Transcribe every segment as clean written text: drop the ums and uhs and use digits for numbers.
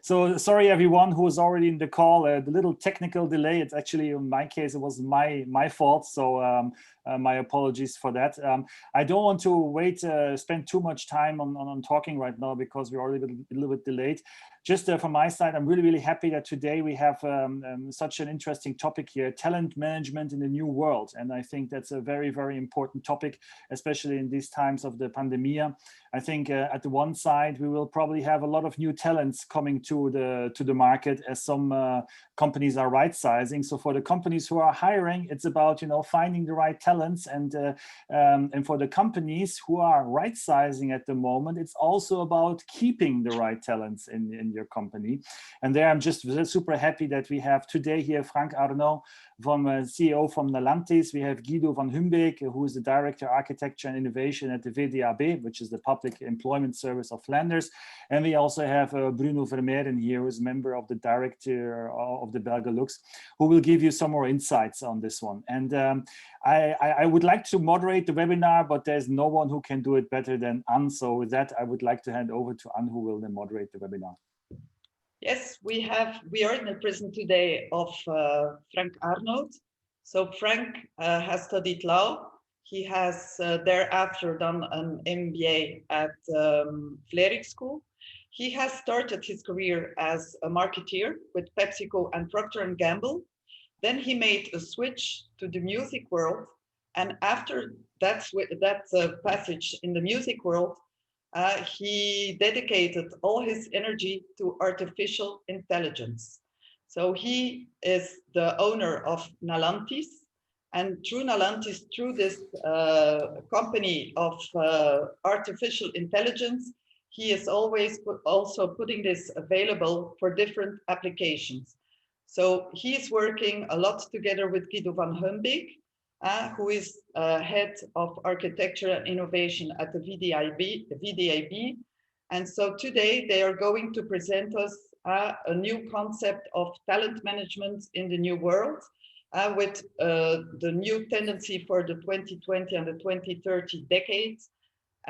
So sorry, everyone who was already in the call, the little technical delay, it's actually, in my case, it was my fault. So my apologies for that. I don't want to spend too much time on talking right now because we're already a little bit delayed. Just from my side, I'm really, really happy that today we have such an interesting topic here, talent management in the new world. And I think that's a very, very important topic, especially in these times of the pandemia. I think at the one side, we will probably have a lot of new talents coming to the market as some companies are right sizing. So for the companies who are hiring, it's about finding the right talents, and for the companies who are right sizing at the moment, it's also about keeping the right talents in your company. And there, I'm just super happy that we have today here Frank Arnaud, CEO from Nalantis. We have Guido van Humbeek, who is the Director Architecture and Innovation at the VDAB, which is the Public Employment Service of Flanders. And we also have Bruno Fermaran here, who is member of the Director of the Belgalux, who will give you some more insights on this one. And I would like to moderate the webinar, but there's no one who can do it better than Anne. So with that, I would like to hand over to Anne, who will then moderate the webinar. Yes, we are in the presence today of Frank Arnaud. So Frank has studied law. He has thereafter done an MBA at Vlerik School. He has started his career as a marketeer with PepsiCo and Procter & Gamble. Then he made a switch to the music world. And after that passage in the music world, he dedicated all his energy to artificial intelligence. So he is the owner of Nalantis, and through Nalantis, through this company of artificial intelligence, he is always also putting this available for different applications. So he is working a lot together with Guido van Humbeek, who is head of architecture and innovation at the VDAB. And so today they are going to present us a new concept of talent management in the new world with the new tendency for the 2020 and the 2030 decades,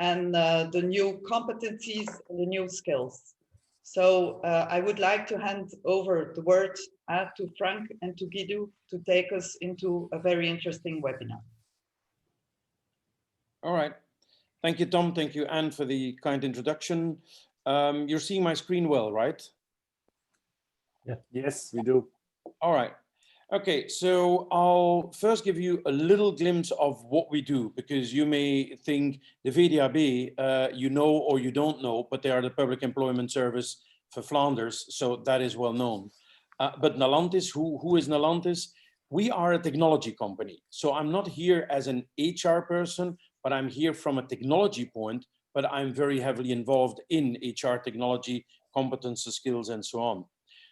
and the new competencies and the new skills. So I would like to hand over the word to Frank and to Guido to take us into a very interesting webinar. All right. Thank you, Tom. Thank you, Anne, for the kind introduction. You're seeing my screen well, right? Yeah. Yes, we do. All right. Okay, so I'll first give you a little glimpse of what we do, because you may think the VDAB, you know or you don't know, but they are the Public Employment Service for Flanders, so that is well known. But Nalantis, who is Nalantis? We are a technology company. So I'm not here as an HR person, but I'm here from a technology point, but I'm very heavily involved in HR technology, competences, skills, and so on.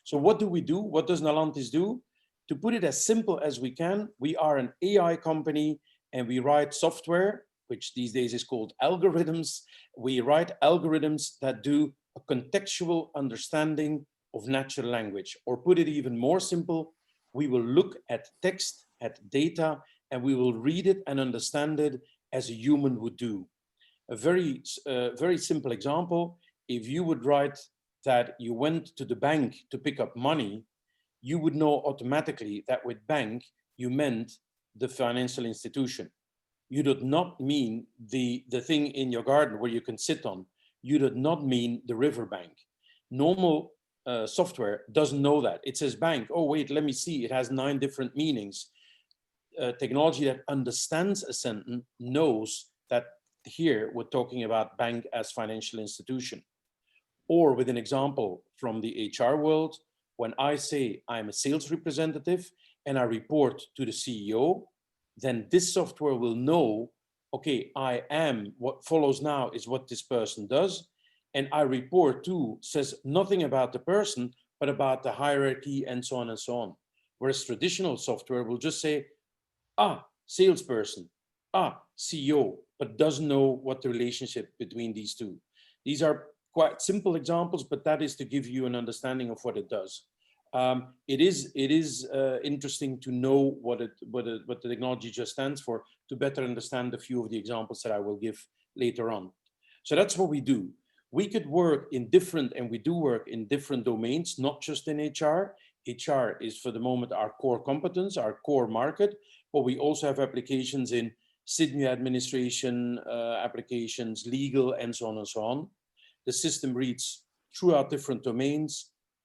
So what do we do? What does Nalantis do? To put it as simple as we can, we are an AI company and we write software, which these days is called algorithms. We write algorithms that do a contextual understanding of natural language. Or put it even more simple, we will look at text, at data, and we will read it and understand it as a human would do. A very simple example, if you would write that you went to the bank to pick up money, you would know automatically that with bank, you meant the financial institution. You did not mean the thing in your garden where you can sit on. You did not mean the riverbank. Normal software doesn't know that. It says bank, oh wait, let me see, it has 9 different meanings. Technology that understands a sentence knows that here we're talking about bank as financial institution. Or with an example from the HR world, when I say I'm a sales representative and I report to the CEO, then this software will know, okay, I am, what follows now is what this person does. And I report to says nothing about the person, but about the hierarchy and so on and so on. Whereas traditional software will just say, salesperson, CEO, but doesn't know what the relationship between these two. These are quite simple examples, but that is to give you an understanding of what it does. It is interesting to know what the technology just stands for, to better understand a few of the examples that I will give later on. So that's what we do. We could work in different, and we do work in different domains, not just in HR. HR is for the moment our core competence, our core market, but we also have applications in Sydney administration, applications, legal, and so on and so on. The system reads throughout different domains,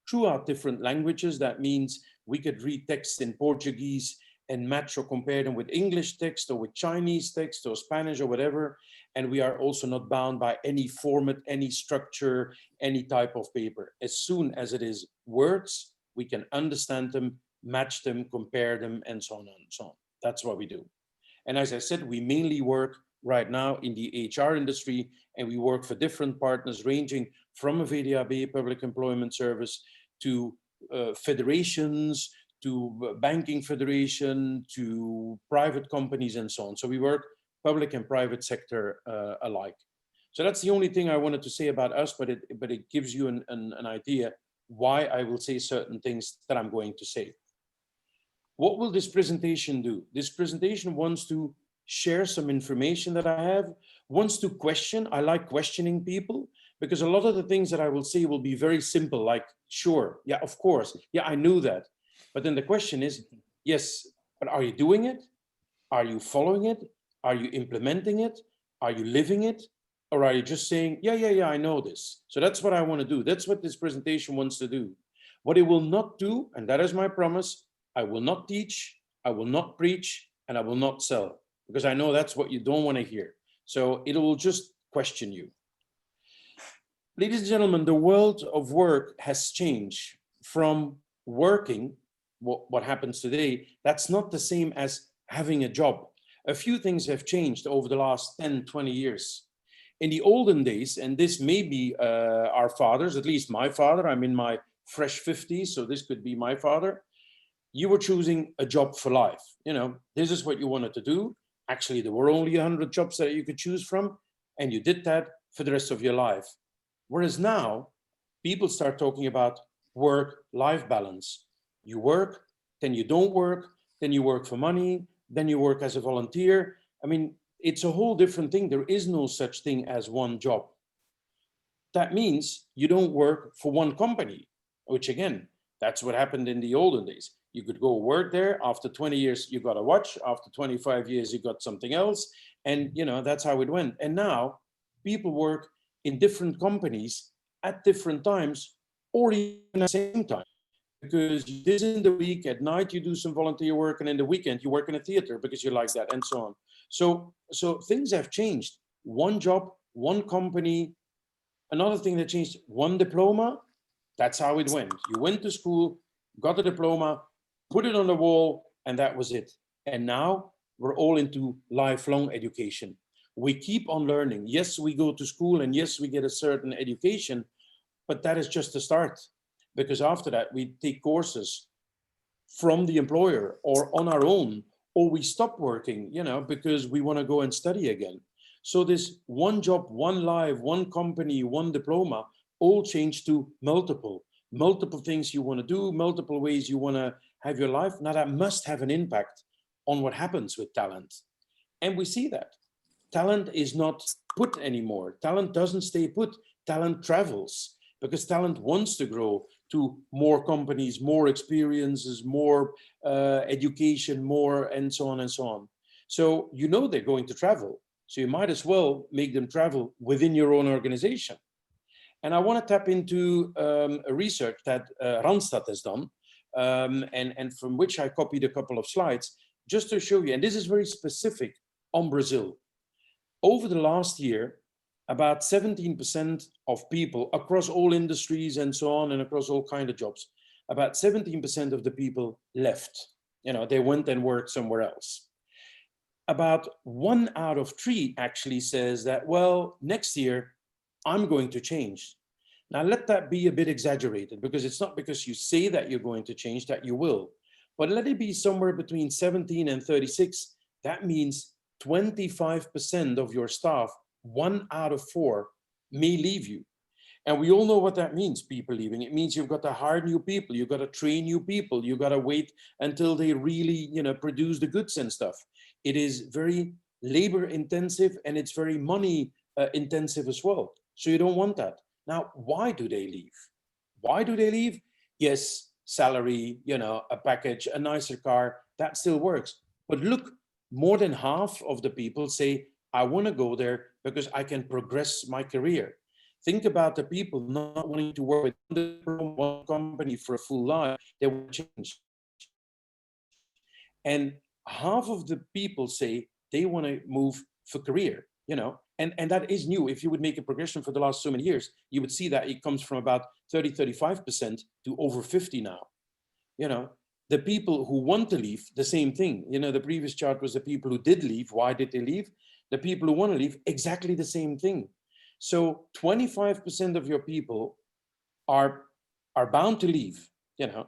throughout different languages. That means we could read text in Portuguese and match or compare them with English text or with Chinese text or Spanish or whatever. And we are also not bound by any format, any structure, any type of paper. As soon as it is words, we can understand them, match them, compare them, and so on and so on. That's what we do. And as I said, we mainly work right now in the HR industry, and we work for different partners ranging from a VDAB, public employment service, to federations, to banking federation, to private companies, and so on. So we work public and private sector alike. So that's the only thing I wanted to say about us, but it gives you an idea why I will say certain things that I'm going to say. What will this presentation do? This presentation wants to share some information that I have, wants to question. I like questioning people, because a lot of the things that I will say will be very simple, like, sure, yeah, of course, yeah, I knew that. But then the question is, yes, but are you doing it? Are you following it? Are you implementing it? Are you living it? Or are you just saying, yeah, I know this. So that's what I want to do. That's what this presentation wants to do. What it will not do, and that is my promise, I will not teach, I will not preach, and I will not sell, because I know that's what you don't want to hear. So it will just question you. Ladies and gentlemen, the world of work has changed from working, what happens today, that's not the same as having a job. A few things have changed over the last 10, 20 years. In the olden days, and this may be our fathers, at least my father, I'm in my fresh 50s, so this could be my father. You were choosing a job for life. You know, this is what you wanted to do. Actually, there were only 100 jobs that you could choose from, and you did that for the rest of your life. Whereas now, people start talking about work-life balance. You work, then you don't work, then you work for money, then you work as a volunteer. I mean, it's a whole different thing. There is no such thing as one job. That means you don't work for one company, which again, that's what happened in the olden days. You could go work there. After 20 years, you got a watch. After 25 years, you got something else. And, you know, that's how it went. And now people work in different companies at different times, or even at the same time. Because this in the week, at night, you do some volunteer work, and in the weekend, you work in a theater because you like that, and so on. So things have changed. One job, one company. Another thing that changed, one diploma. That's how it went. You went to school, got a diploma, put it on the wall, and that was it. And now we're all into lifelong education. We keep on learning. Yes, we go to school, and yes, we get a certain education, but that is just the start. Because after that, we take courses from the employer or on our own, or we stop working, you know, because we want to go and study again. So this one job, one life, one company, one diploma, all changed to multiple things you want to do, multiple ways you want to have your life. Now that must have an impact on what happens with talent. And we see that. Talent is not put anymore. Talent doesn't stay put. Talent travels, because talent wants to grow to more companies, more experiences, more education, more, and so on and so on. So you know they're going to travel. So you might as well make them travel within your own organization. And I want to tap into a research that Randstad has done, and from which I copied a couple of slides, just to show you, and this is very specific on Brazil. Over the last year, about 17% of people across all industries and so on, and across all kinds of jobs, about 17% of the people left. You know, they went and worked somewhere else. About 1 out of 3 actually says that, well, next year, I'm going to change. Now, let that be a bit exaggerated, because it's not because you say that you're going to change that you will. But let it be somewhere between 17 and 36. That means 25% of your staff, 1 out of 4, may leave you. And we all know what that means, people leaving. It means you've got to hire new people, you've got to train new people, you've got to wait until they really, you know, produce the goods and stuff. It is very labor intensive, and it's very money intensive as well. So you don't want that. Now, why do they leave? Why do they leave? Yes, salary, you know, a package, a nicer car, that still works. But look, more than half of the people say, I want to go there because I can progress my career. Think about the people not wanting to work with one company for a full life. They want to change. And half of the people say they want to move for career, you know, and that is new. If you would make a progression for the last so many years, you would see that it comes from about 35% to over 50 now. You know, the people who want to leave, the same thing. You know, the previous chart was the people who did leave. Why did they leave? The people who want to leave, exactly the same thing. So 25% of your people are bound to leave, you know,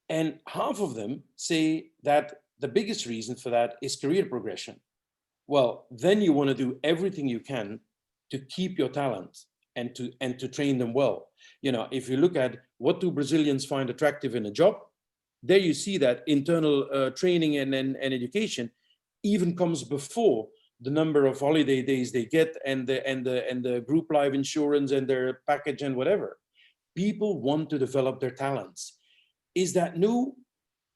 and half of them say that the biggest reason for that is career progression. Well, then you want to do everything you can to keep your talent and to train them well. You know, if you look at what do Brazilians find attractive in a job, there you see that internal training and education even comes before the number of holiday days they get and the group life insurance and their package and whatever. People want to develop their talents. Is that new?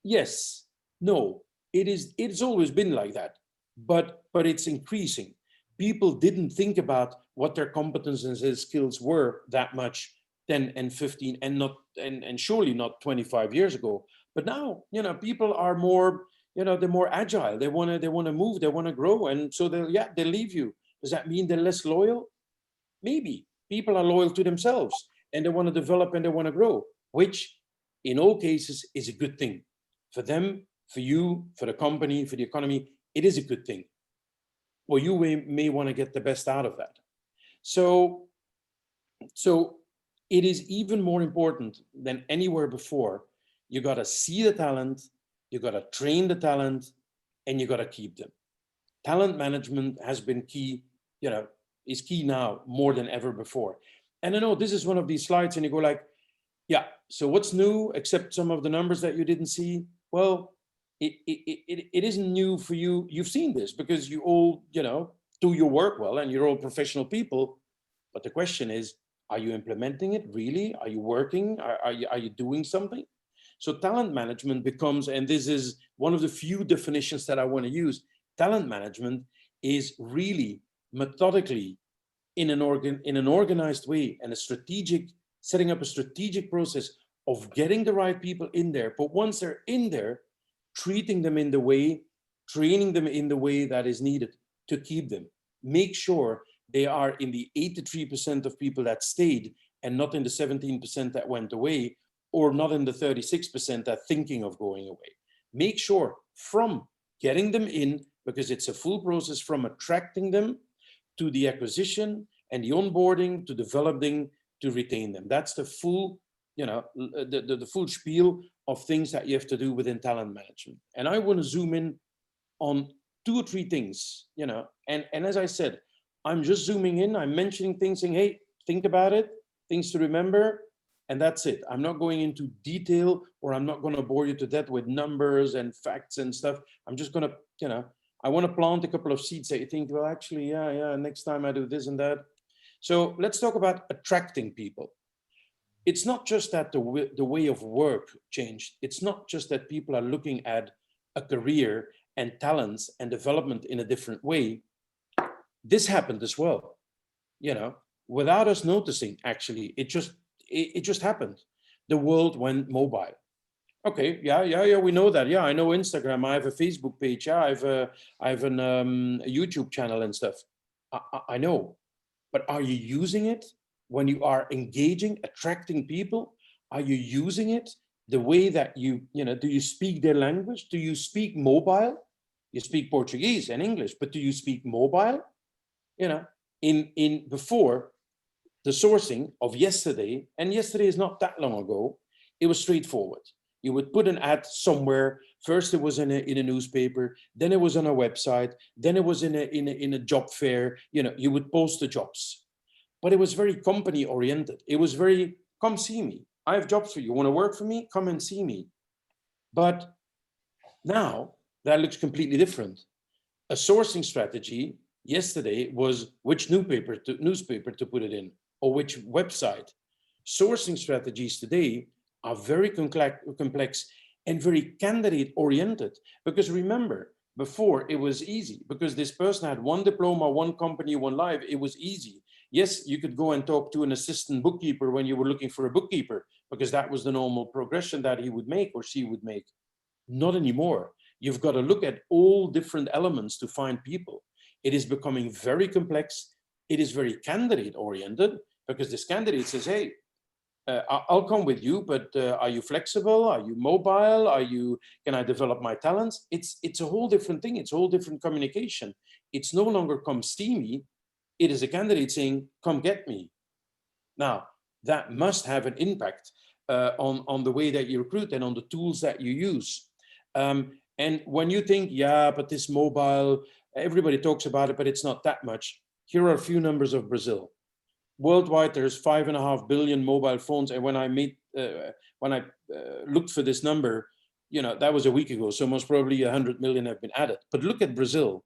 Yes. No. It's always been like that, but it's increasing. People didn't think about what their competences and skills were that much 10 and 15 and surely not 25 years ago. But now, you know, people are more, you know, they're more agile. They want to move, they want to grow, and so they leave you. Does that mean they're less loyal? Maybe. People are loyal to themselves and they want to develop and they want to grow, which in all cases is a good thing for them, for you, for the company, for the economy. It is a good thing. Well, you may want to get the best out of that. So it is even more important than anywhere before. You got to see the talent, you got to train the talent, and you got to keep them. Talent management has been key, you know, is key now more than ever before. And I know this is one of these slides and you go like, yeah, so what's new except some of the numbers that you didn't see? Well, it isn't new for you. You've seen this because you all, you know, do your work well and you're all professional people. But the question is, are you implementing it really? Are you working? Are you doing something? So talent management becomes, and this is one of the few definitions that I want to use, talent management is really methodically in an organized way and setting up a strategic process of getting the right people in there. But once they're in there, treating them in the way, training them in the way that is needed to keep them. Make sure they are in the 83% of people that stayed and not in the 17% that went away, or not in the 36% that are thinking of going away. Make sure from getting them in, because it's a full process from attracting them to the acquisition and the onboarding, to developing, to retain them. That's the full, you know, the full spiel of things that you have to do within talent management. And I want to zoom in on 2 or 3 things, you know, and as I said, I'm just zooming in, I'm mentioning things, saying, hey, think about it, things to remember, and that's it. I'm not going into detail, or I'm not going to bore you to death with numbers and facts and stuff. I'm just going to, you know, I want to plant a couple of seeds that you think, well, actually, yeah, next time I do this and that. So let's talk about attracting people. It's not just that the way of work changed. It's not just that people are looking at a career and talents and development in a different way. This happened as well, you know, without us noticing. Actually, it just happened. The world went mobile. Okay, yeah, we know that. Yeah, I know Instagram. I have a Facebook page. Yeah, I have a YouTube channel and stuff. I know, but are you using it when you are engaging, attracting people? Are you using it the way that you know? Do you speak their language? Do you speak mobile? You speak Portuguese and English, but do you speak mobile? You know, in before the sourcing of yesterday, and yesterday is not that long ago, it was straightforward. You would put an ad somewhere. First, it was in a newspaper. Then it was on a website. Then it was in a job fair. You know, you would post the jobs, but it was very company oriented. It was very, come see me. I have jobs for you. Want to work for me? Come and see me. But now that looks completely different. A sourcing strategy yesterday was which newspaper to put it in, or which website. Sourcing strategies today are very complex and very candidate oriented, because remember, before it was easy because this person had one diploma, one company, one life. It was easy. Yes, you could go and talk to an assistant bookkeeper when you were looking for a bookkeeper, because that was the normal progression that he would make or she would make. Not anymore. You've got to look at all different elements to find people. It is becoming very complex. It is very candidate oriented, because this candidate says, hey, I'll come with you, but are you flexible? Are you mobile? Can I develop my talents? It's a whole different thing. It's a whole different communication. It's no longer come see me. It is a candidate saying, come get me. Now, that must have an impact on the way that you recruit and on the tools that you use. And when you think, yeah, but this mobile, everybody talks about it, but it's not that much. Here are a few numbers of Brazil. Worldwide, there's 5.5 billion mobile phones. And when I looked for this number, you know, that was a week ago. So most probably 100 million have been added. But look at Brazil.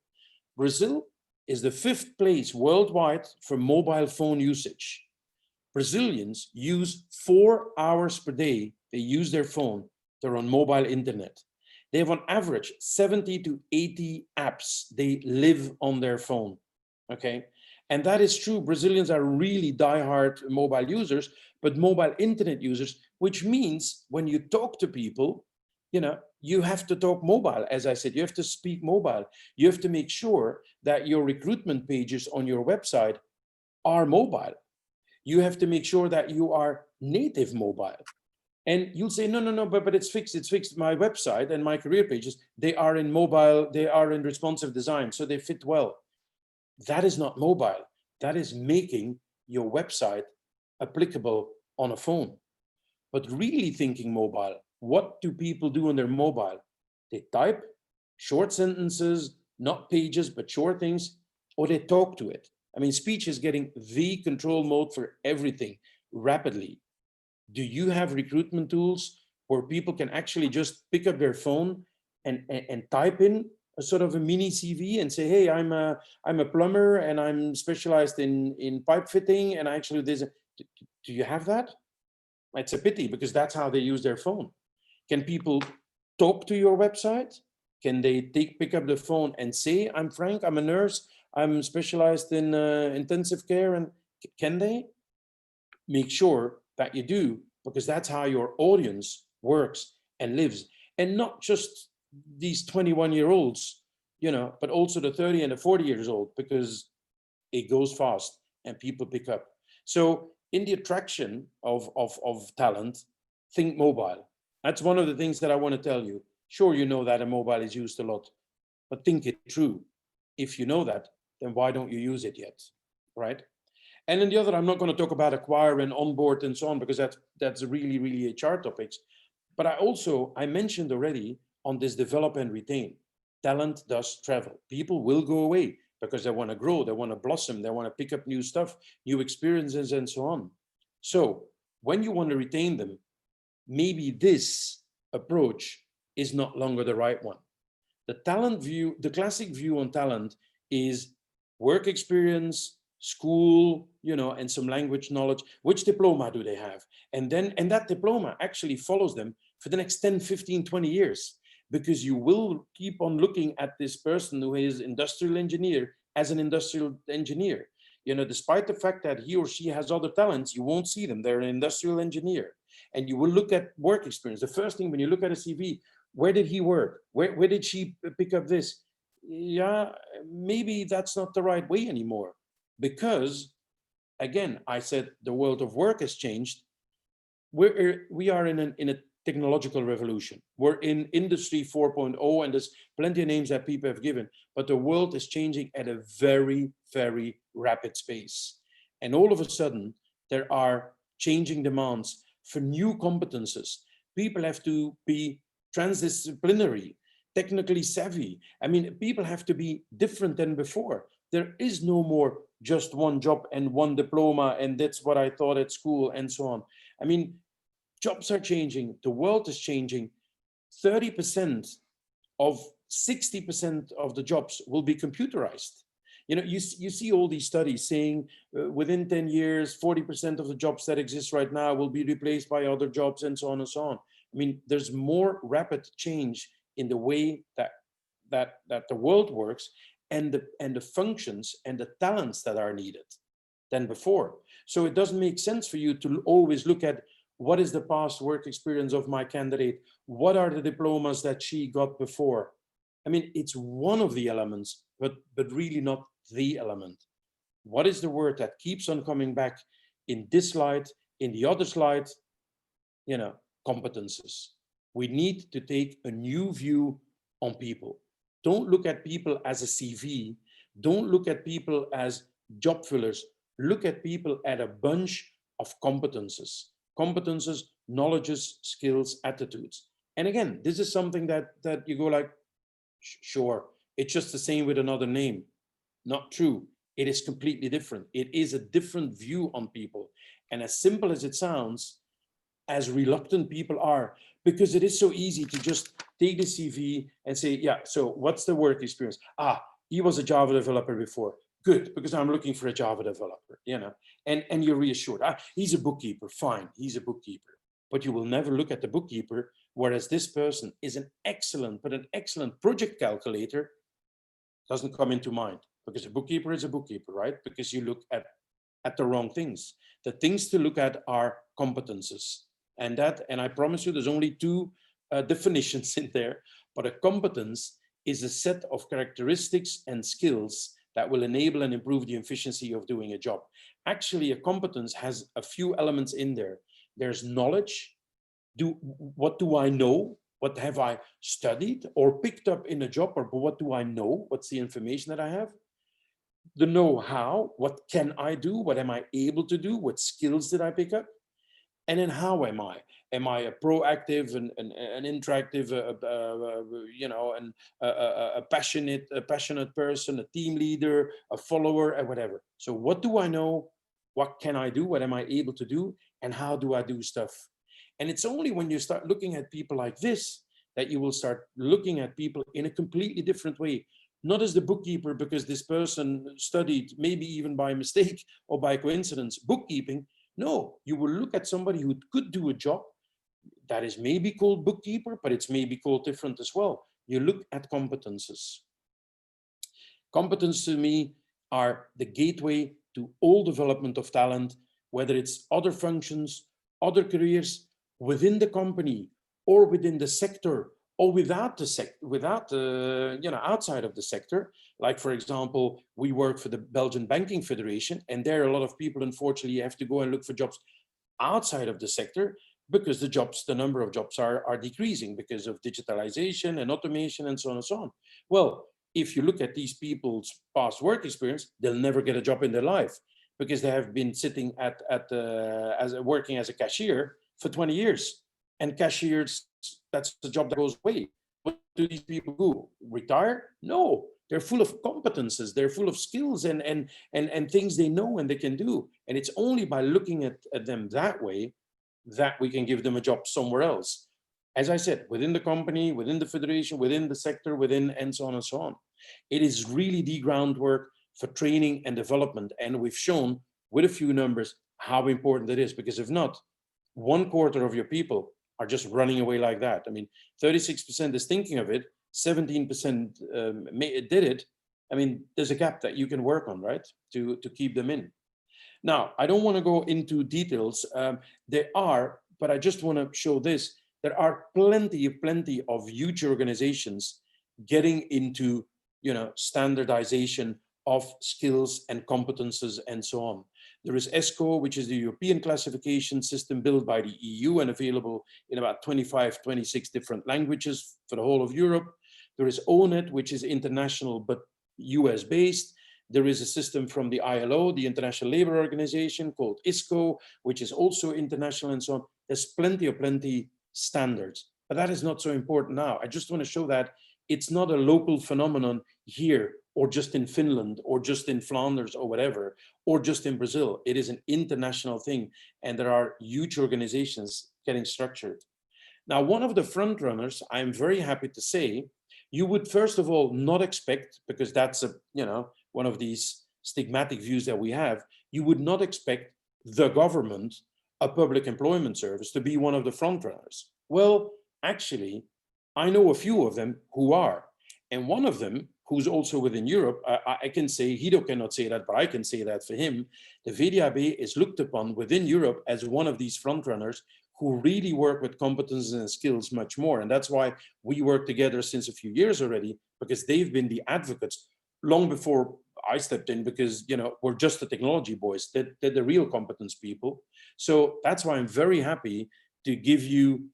Brazil is the 5th place worldwide for mobile phone usage. Brazilians use 4 hours per day. They use their phone. They're on mobile internet. They have on average 70 to 80 apps. They live on their phone. Okay. And that is true. Brazilians are really diehard mobile users, but mobile internet users, which means when you talk to people, you know, you have to talk mobile. As I said, you have to speak mobile. You have to make sure that your recruitment pages on your website are mobile. You have to make sure that you are native mobile. And you'll say, no, but it's fixed. It's fixed. My website and my career pages, they are in mobile, they are in responsive design, so they fit well. That is not mobile. That is making your website applicable on a phone. But really thinking mobile, what do people do on their mobile? They type short sentences, not pages, but short things, or they talk to it. I mean, speech is getting the control mode for everything rapidly. Do you have recruitment tools where people can actually just pick up their phone and type in a sort of a mini CV and say, hey, I'm a plumber and I'm specialized in pipe fitting, and actually there's do you have that? It's a pity, because that's how they use their phone. Can people talk to your website? Can they pick up the phone and say, I'm Frank, I'm a nurse, I'm specialized in intensive care? And can they? Make sure that you do, because that's how your audience works and lives. And not just these 21-year-olds, you know, but also the 30 and the 40 years old, because it goes fast and people pick up. So in the attraction of talent, think mobile. That's one of the things that I want to tell you. Sure, you know that a mobile is used a lot, but think it through. If you know that, then why don't you use it yet, right? And then the other, I'm not going to talk about acquire and onboard and so on, because that's really HR topics. But I mentioned already on this develop and retain. Talent does travel. People will go away because they want to grow, they want to blossom, they want to pick up new stuff, new experiences, and so on. So when you want to retain them, maybe this approach is not longer the right one. The talent view, the classic view on talent is work experience, school, you know, and some language knowledge. Which diploma do they have? And that diploma actually follows them for the next 10, 15, 20 years, because you will keep on looking at this person who is industrial engineer as an industrial engineer. You know, despite the fact that he or she has other talents, you won't see them. They're an industrial engineer. And you will look at work experience. The first thing when you look at a CV, where did he work? Where did she pick up this? Yeah, maybe that's not the right way anymore. Because, again, I said the world of work has changed. We are in a technological revolution. We're in industry 4.0, and there's plenty of names that people have given, but the world is changing at a very, very rapid pace. And all of a sudden, there are changing demands for new competences. People have to be transdisciplinary, technically savvy. I mean, people have to be different than before. There is no more just one job and one diploma, and that's what I thought at school, and so on. I mean, jobs are changing, the world is changing. 30% of 60% of the jobs will be computerized. You know, you see all these studies saying within 10 years, 40% of the jobs that exist right now will be replaced by other jobs, and so on and so on. I mean, there's more rapid change in the way that the world works, and the functions and the talents that are needed than before. So it doesn't make sense for you to always look at what is the past work experience of my candidate, what are the diplomas that she got before. I mean, it's one of the elements, but really not the element. What is the word that keeps on coming back in this slide, in the other slide? You know, competences. We need to take a new view on people. Don't look at people as a CV. Don't look at people as job fillers. Look at people at a bunch of competences. Competences, knowledges, skills, attitudes. And again, this is something that you go like, sure, it's just the same with another name. Not true. It is completely different. It is a different view on people. And as simple as it sounds, as reluctant people are, because it is so easy to just take the CV and say, yeah, so what's the work experience? Ah, he was a Java developer before. Good, because I'm looking for a Java developer, you know, and you're reassured. Ah, he's a bookkeeper, fine, he's a bookkeeper. But you will never look at the bookkeeper, whereas this person is an excellent project calculator, doesn't come into mind, because a bookkeeper is a bookkeeper, right? Because you look at the wrong things. The things to look at are competences. And I promise you, there's only two definitions in there, but a competence is a set of characteristics and skills that will enable and improve the efficiency of doing a job. Actually, a competence has a few elements in there. There's knowledge. What do I know? What have I studied or picked up in a job? Or what do I know? What's the information that I have? The know-how. What can I do? What am I able to do? What skills did I pick up? And then how am I? Am I a proactive and an interactive, you know, and a passionate person, a team leader, a follower, and whatever. So what do I know? What can I do? What am I able to do? And how do I do stuff? And it's only when you start looking at people like this that you will start looking at people in a completely different way. Not as the bookkeeper, because this person studied, maybe even by mistake or by coincidence, bookkeeping. No, you will look at somebody who could do a job that is maybe called bookkeeper, but it's maybe called different as well. You look at competences. Competence to me are the gateway to all development of talent, whether it's other functions, other careers within the company or within the sector or without the you know, outside of the sector. Like, for example, we work for the Belgian Banking Federation, and there a lot of people, unfortunately, have to go and look for jobs outside of the sector because the number of jobs are decreasing because of digitalization and automation and so on and so on. Well, if you look at these people's past work experience, they'll never get a job in their life because they have been sitting working as a cashier for 20 years. And cashiers, that's the job that goes away. What do these people do? Retire? No, they're full of competences. They're full of skills and things they know and they can do. And it's only by looking at them that way that we can give them a job somewhere else. As I said, within the company, within the federation, within the sector, within, and so on and so on. It is really the groundwork for training and development. And we've shown with a few numbers how important it is, because if not, 1/4 of your people are just running away like that. I mean, 36% is thinking of it, 17% did it. I mean, there's a gap that you can work on, right? To keep them in. Now, I don't want to go into details. There are, but I just want to show this. There are plenty of huge organizations getting into, you know, standardization of skills and competences and so on. There is ESCO, which is the European classification system built by the EU and available in about 25, 26 different languages for the whole of Europe. There is ONET, which is international but US based. There is a system from the ILO, the International Labour Organization, called ISCO, which is also international and so on. There's plenty standards, but that is not so important now. I just want to show that it's not a local phenomenon here, or just in Finland, or just in Flanders, or whatever, or just in Brazil. It is an international thing, and there are huge organizations getting structured. Now, one of the front runners, I'm very happy to say, you would first of all not expect, because that's a, you know, one of these stigmatic views that we have, you would not expect the government, a public employment service, to be one of the front runners. Well, actually, I know a few of them who are. And one of them, who's also within Europe, I can say, Guido cannot say that, but I can say that for him, the VDAB is looked upon within Europe as one of these front runners who really work with competences and skills much more. And that's why we work together since a few years already, because they've been the advocates long before I stepped in, because, you know, we're just the technology boys. They're the real competence people. So that's why I'm very happy to give you,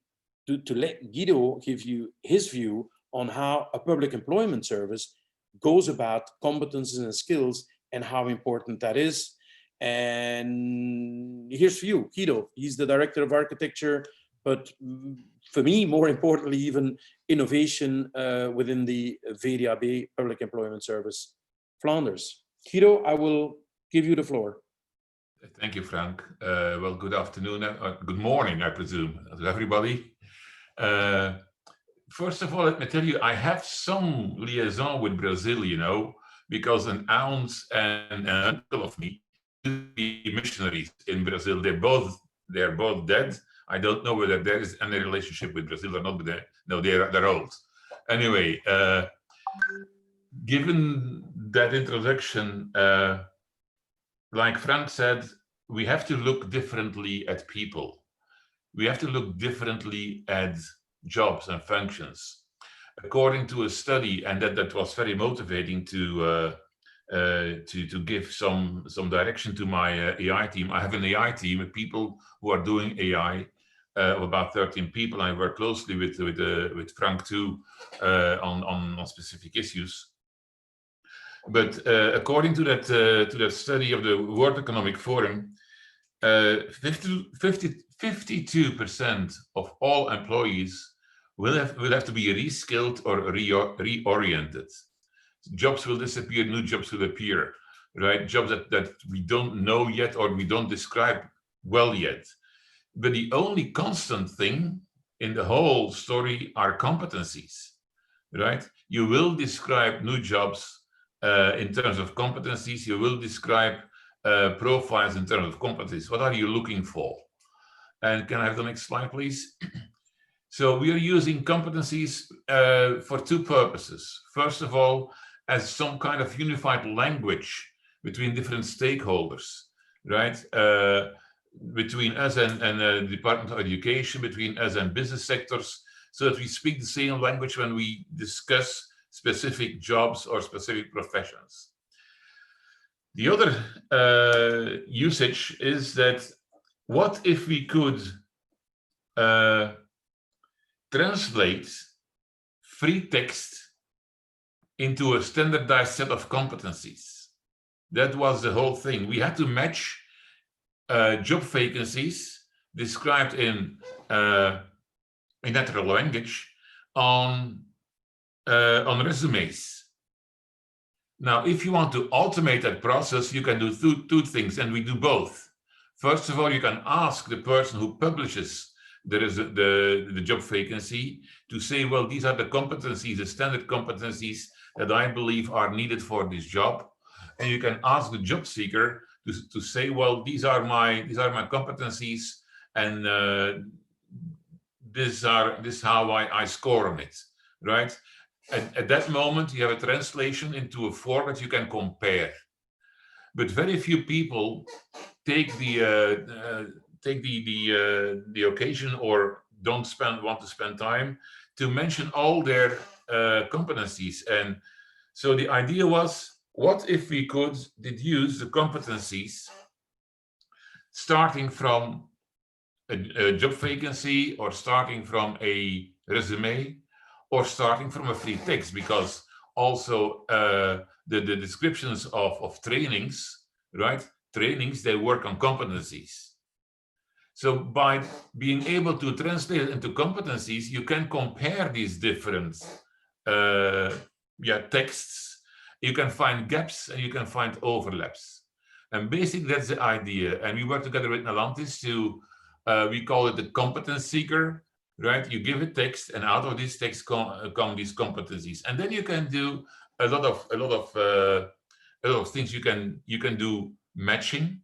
to let Guido give you his view on how a public employment service goes about competences and skills and how important that is. And here's for you, Guido. He's the director of architecture, but for me, more importantly, even innovation within the VDAB Public Employment Service Flanders. Guido, I will give you the floor. Thank you, Frank. Well, good afternoon, good morning, I presume, to everybody. First of all, let me tell you, I have some liaison with Brazil, you know, because an aunt and an uncle of me be missionaries in Brazil. They're both dead. I don't know whether there is any relationship with Brazil or not, but no, they're old. Anyway, given that introduction, like Frank said, we have to look differently at people. We have to look differently at jobs and functions. According to a study, and that was very motivating to give some direction to my AI team. I have an AI team of people who are doing AI, of about 13 people. I work closely with Frank too on specific issues. But according to that study of the World Economic Forum, 52% of all employees will have to be reskilled or reoriented. Jobs will disappear, new jobs will appear, right? Jobs that we don't know yet or we don't describe well yet. But the only constant thing in the whole story are competencies, right? You will describe new jobs in terms of competencies. You will describe profiles in terms of competencies. What are you looking for? And can I have the next slide, please? So we are using competencies for two purposes. First of all, as some kind of unified language between different stakeholders, right? Between us and the Department of Education, between us and business sectors, so that we speak the same language when we discuss specific jobs or specific professions. The other usage is that what if we could translate free text into a standardized set of competencies? That was the whole thing. We had to match job vacancies described in natural language on resumes. Now, if you want to automate that process, you can do two things, and we do both. First of all, you can ask the person who publishes the job vacancy to say, well, these are the competencies, the standard competencies that I believe are needed for this job. And you can ask the job seeker to say, well, these are my competencies, and this is how I score on it, right? At that moment, you have a translation into a form that you can compare. But very few people take the occasion or want to spend time to mention all their competencies. And so the idea was, what if we could deduce the competencies starting from a job vacancy, or starting from a resume, or starting from a free text? Because also the descriptions of trainings, right? Trainings, they work on competencies. So by being able to translate it into competencies, you can compare these different texts. You can find gaps and you can find overlaps. And basically that's the idea. And we work together with Nalantis to, we call it the Competence Seeker, right? You give a text, and out of this text come these competencies. And then you can do a lot of a lot of things. You can do matching.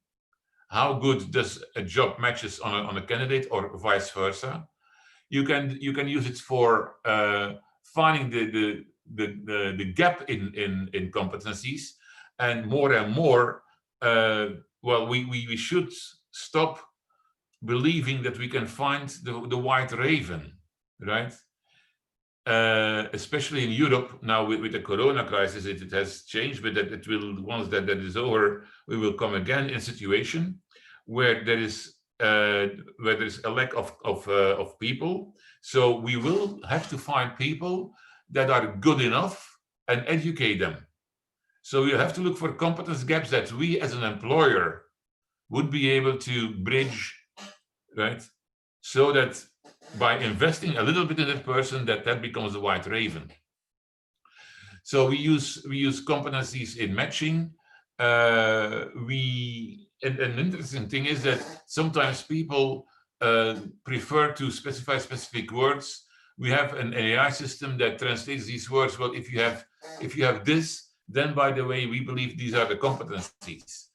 How good does a job matches on a candidate, or vice versa? You can use it for finding the gap in competencies, and more. Well, we should stop believing that we can find the white raven, right? Especially in Europe now with the Corona crisis, it has changed, but that it will, once that is over, we will come again in a situation where there is a lack of people. So we will have to find people that are good enough and educate them. So you have to look for competence gaps that we as an employer would be able to bridge, right? So that by investing a little bit in that person, that becomes a white raven. So we use competencies in matching. An interesting thing is that sometimes people prefer to specify specific words. We have an AI system that translates these words. Well, if you have this, then by the way, we believe these are the competencies.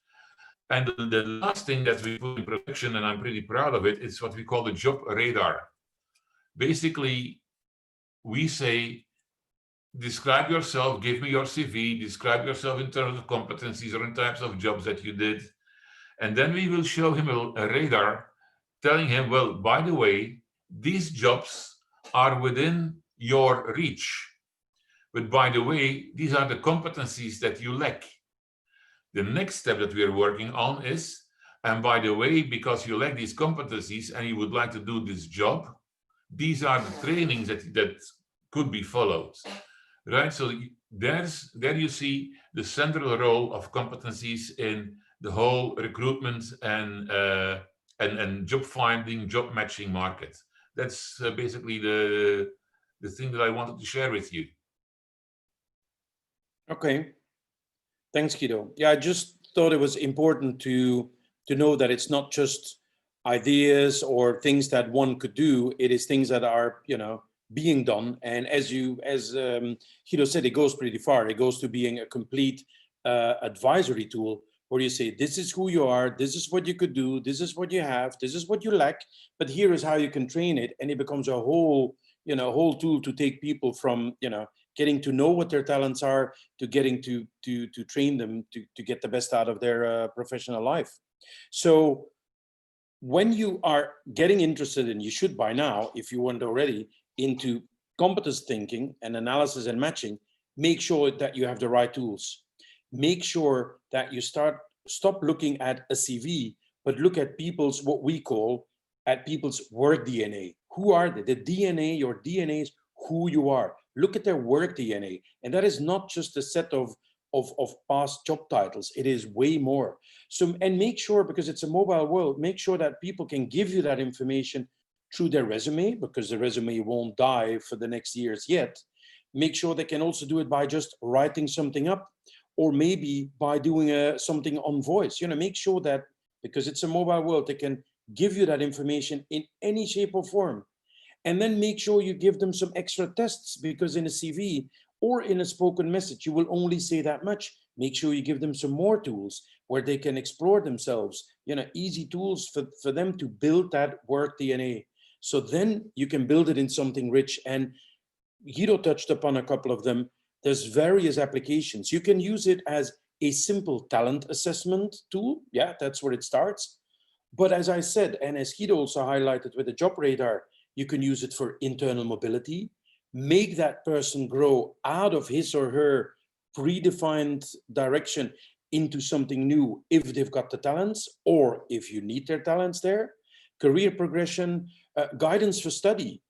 And the last thing that we put in production, and I'm pretty proud of it, is what we call the job radar. Basically, we say, describe yourself, give me your CV, describe yourself in terms of competencies or in types of jobs that you did. And then we will show him a radar telling him, well, by the way, these jobs are within your reach. But by the way, these are the competencies that you lack. The next step that we are working on is, and by the way, because you lack these competencies and you would like to do this job, these are the trainings that could be followed, right? So there you see the central role of competencies in the whole recruitment and job finding, job matching market. That's basically the thing that I wanted to share with you. Okay. Thanks, Guido. Yeah, I just thought it was important to know that it's not just ideas or things that one could do. It is things that are, being done. And as Guido said, it goes pretty far. It goes to being a complete advisory tool where you say, this is who you are, this is what you could do, this is what you have, this is what you lack, but here is how you can train it. And it becomes a whole tool to take people from, getting to know what their talents are, to getting to train them to get the best out of their professional life. So when you are getting interested, and you should by now, if you weren't already, into competence thinking and analysis and matching, make sure that you have the right tools. Make sure that you stop looking at a CV, but look at people's, what we call, at people's work DNA. Who are they? The DNA, your DNA is who you are. Look at their work DNA. And that is not just a set of past job titles. It is way more. So, and make sure, because it's a mobile world, make sure that people can give you that information through their resume, because the resume won't die for the next years yet. Make sure they can also do it by just writing something up, or maybe by doing something on voice. Make sure that, because it's a mobile world, they can give you that information in any shape or form. And then make sure you give them some extra tests, because in a CV or in a spoken message, you will only say that much. Make sure you give them some more tools where they can explore themselves, easy tools for them to build that work DNA. So then you can build it in something rich. And Guido touched upon a couple of them. There's various applications. You can use it as a simple talent assessment tool. Yeah, that's where it starts. But as I said, and as Guido also highlighted with the job radar, you can use it for internal mobility, make that person grow out of his or her predefined direction into something new if they've got the talents, or if you need their talents there. Career progression, guidance for study.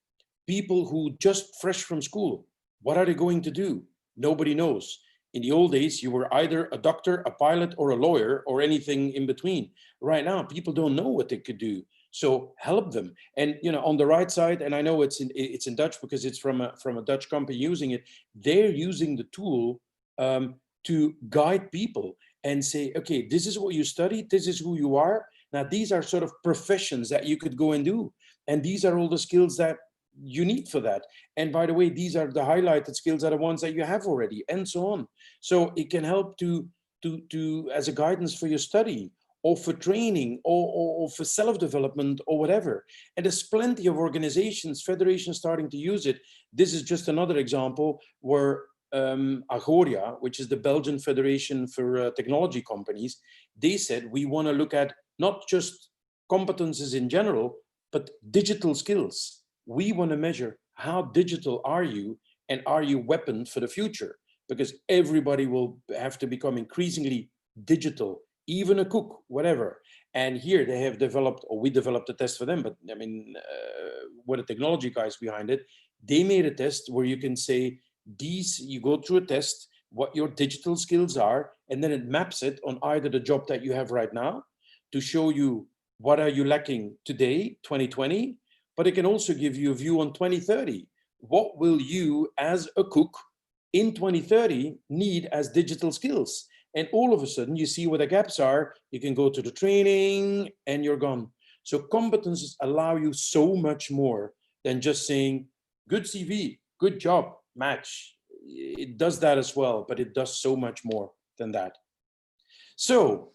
People who just fresh from school, what are they going to do? Nobody knows. In the old days, you were either a doctor, a pilot, or a lawyer, or anything in between. Right now, people don't know what they could do. So help them. And on the right side, and I know it's in Dutch because it's from a Dutch company using it. They're using the tool to guide people and say, okay, this is what you studied, this is who you are. Now these are sort of professions that you could go and do, and these are all the skills that you need for that. And by the way, these are the highlighted skills are the ones that you have already, and so on. So it can help to as a guidance for your study, or for training, or for self-development, or whatever. And there's plenty of organizations, federations starting to use it. This is just another example where Agoria, which is the Belgian Federation for Technology Companies, they said, we want to look at not just competences in general, but digital skills. We want to measure how digital are you, and are you weaponed for the future? Because everybody will have to become increasingly digital, even a cook, whatever. And here they have developed, or we developed a test for them, but I mean, what the technology guys behind it, they made a test where you can say, you go through a test, what your digital skills are, and then it maps it on either the job that you have right now to show you what are you lacking today, 2020, but it can also give you a view on 2030. What will you as a cook in 2030 need as digital skills? And all of a sudden you see where the gaps are, you can go to the training and you're gone. So competences allow you so much more than just saying, good CV, good job, match. It does that as well, but it does so much more than that. So,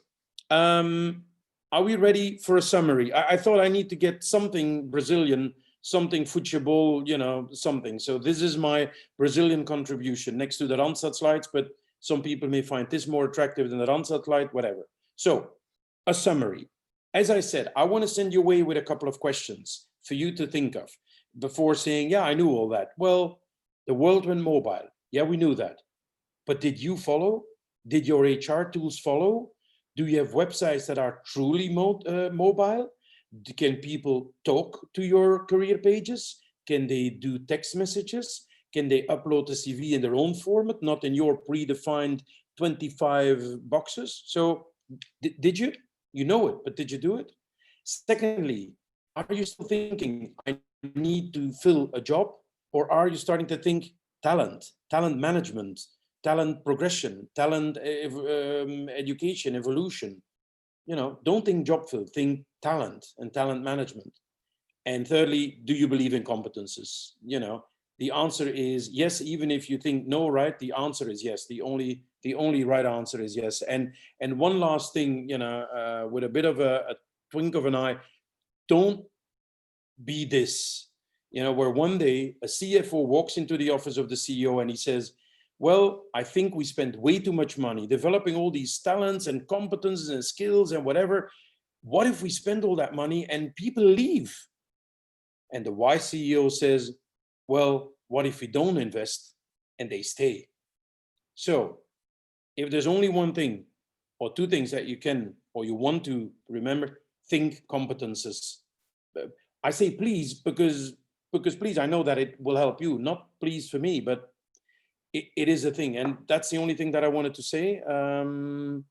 are we ready for a summary? I thought I need to get something Brazilian, something football, you know, something. So this is my Brazilian contribution next to the Randstad slides, but some people may find this more attractive than the Randstad slide, whatever. So a summary. As I said, I want to send you away with a couple of questions for you to think of before saying, yeah, I knew all that. Well, the world went mobile. Yeah, we knew that. But did you follow? Did your HR tools follow? Do you have websites that are truly mobile? Can people talk to your career pages? Can they do text messages? Can they upload the CV in their own format, not in your predefined 25 boxes? So did you? You know it, but did you do it? Secondly, are you still thinking, I need to fill a job? Or are you starting to think talent management, talent progression, talent education, evolution? You know, don't think job fill, think talent and talent management. And thirdly, do you believe in competences? You know, the answer is yes, even if you think no, right? The answer is yes. The only right answer is yes. And one last thing, you know, with a bit of a twink of an eye, don't be this, you know, where one day a CFO walks into the office of the CEO and he says, well, I think we spent way too much money developing all these talents and competences and skills and whatever. What if we spend all that money and people leave? And the wise CEO says, well, what if we don't invest and they stay? So if there's only one thing or two things that you can, or you want to remember, think competences. I say please, because please, I know that it will help you, not please for me, but it is a thing. And that's the only thing that I wanted to say. And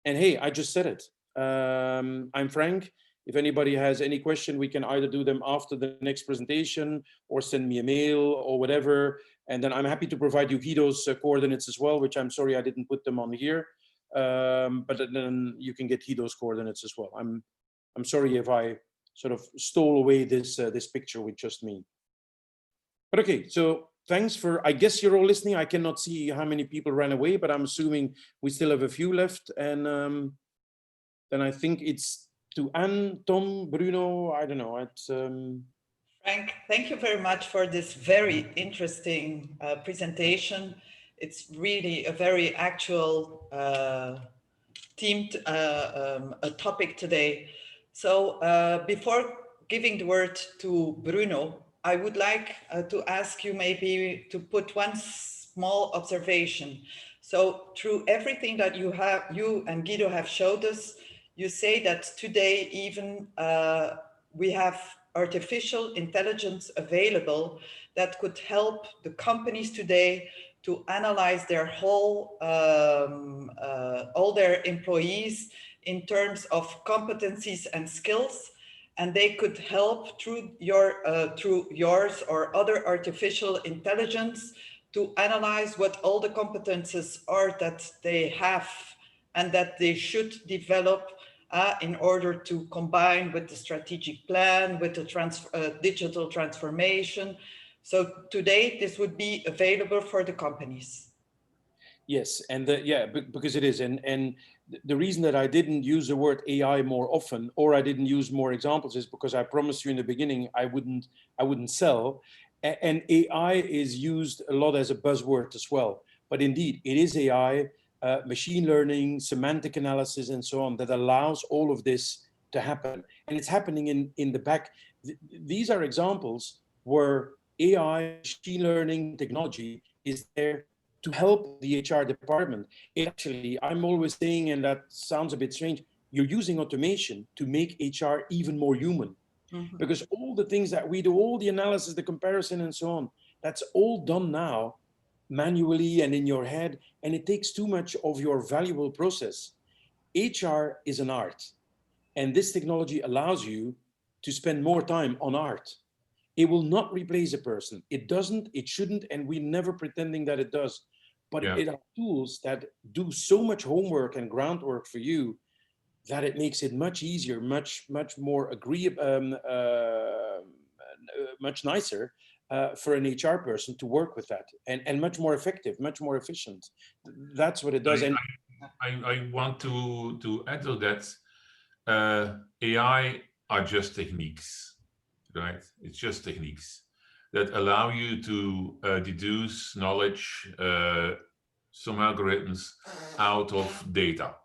hey, I just said it. I'm Frank. If anybody has any question, we can either do them after the next presentation or send me a mail or whatever. And then I'm happy to provide you Guido's coordinates as well, which I'm sorry I didn't put them on here. But then you can get Guido's coordinates as well. I'm sorry if I sort of stole away this picture with just me. But okay, so thanks for, I guess you're all listening. I cannot see how many people ran away, but I'm assuming we still have a few left. And then I think it's to Anne, Tom, Bruno, I don't know. It's, Frank, thank you very much for this very interesting presentation. It's really a very actual themed a topic today. So before giving the word to Bruno, I would like to ask you maybe to put one small observation. So through everything that you and Guido have showed us, you say that today even we have artificial intelligence available that could help the companies today to analyze their whole, all their employees in terms of competencies and skills, and they could help through yours or other artificial intelligence to analyze what all the competences are that they have and that they should develop in order to combine with the strategic plan, with the digital transformation. So today, this would be available for the companies. Yes, and because it is, and the reason that I didn't use the word AI more often, or I didn't use more examples, is because I promised you in the beginning I wouldn't sell, and AI is used a lot as a buzzword as well. But indeed, it is AI, machine learning, semantic analysis, and so on that allows all of this to happen, and it's happening in the back. These are examples where AI, machine learning technology is there to help the HR department. Actually, I'm always saying, and that sounds a bit strange, you're using automation to make HR even more human. Mm-hmm. Because all the things that we do, all the analysis, the comparison, and so on, that's all done now manually and in your head, and it takes too much of your valuable process. HR is an art, and this technology allows you to spend more time on art. It will not replace a person. It doesn't, it shouldn't, and we're never pretending that it does. But it are tools that do so much homework and groundwork for you that it makes it much easier, much more agreeable, much nicer for an HR person to work with that, and much more effective, much more efficient. That's what it does. I want to add to that. AI are just techniques, right? It's just techniques that allow you to deduce knowledge, some algorithms out of data,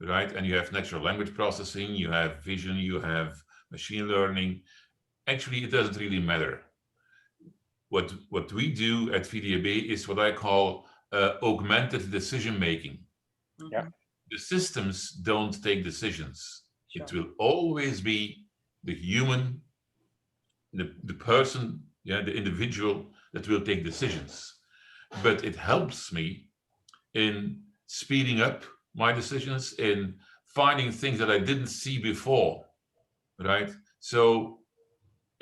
right? And you have natural language processing, you have vision, you have machine learning. Actually, it doesn't really matter. What we do at VDAB is what I call augmented decision making. Yeah. The systems don't take decisions. Sure. It will always be the human, the person, the individual that will take decisions. But it helps me in speeding up my decisions, in finding things that I didn't see before, right? So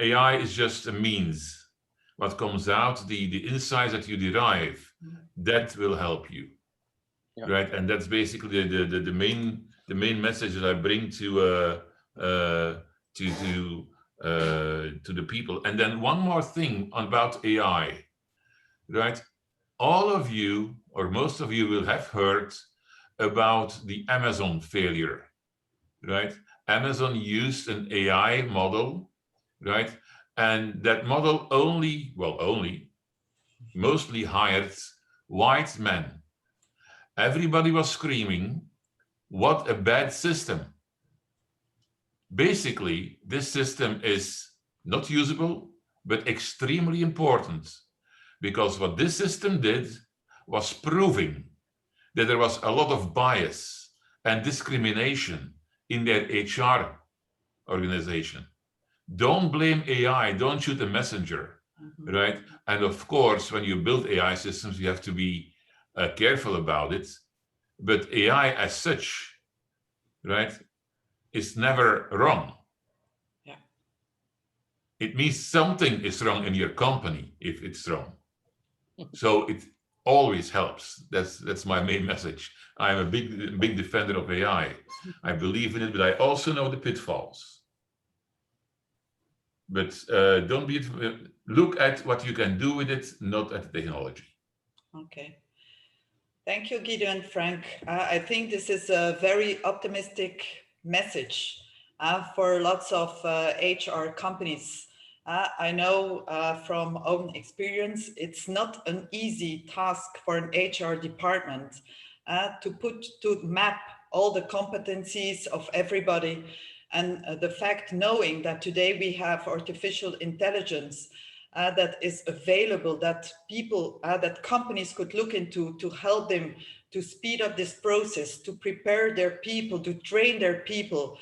AI is just a means. What comes out, the insights that you derive, that will help you, right? And that's basically the main message that I bring to the people. And then one more thing about AI, right? All of you, or most of you, will have heard about the Amazon failure, right? Amazon used an AI model, right? And that model mostly hired white men. Everybody was screaming, what a bad system. Basically, this system is not usable, but extremely important, because what this system did was proving that there was a lot of bias and discrimination in their HR organization. Don't blame AI, don't shoot a messenger, right? And of course, when you build AI systems, you have to be careful about it. But AI as such, right, is never wrong. Yeah. It means something is wrong in your company if it's wrong. So it always helps. That's my main message. I'm a big defender of AI. I believe in it, but I also know the pitfalls. But look at what you can do with it, not at the technology. Okay. Thank you, Guido and Frank. I think this is a very optimistic message for lots of HR companies. I know from own experience, it's not an easy task for an HR department to map all the competencies of everybody. And the fact knowing that today we have artificial intelligence that is available, that people, that companies could look into to help them to speed up this process, to prepare their people, to train their people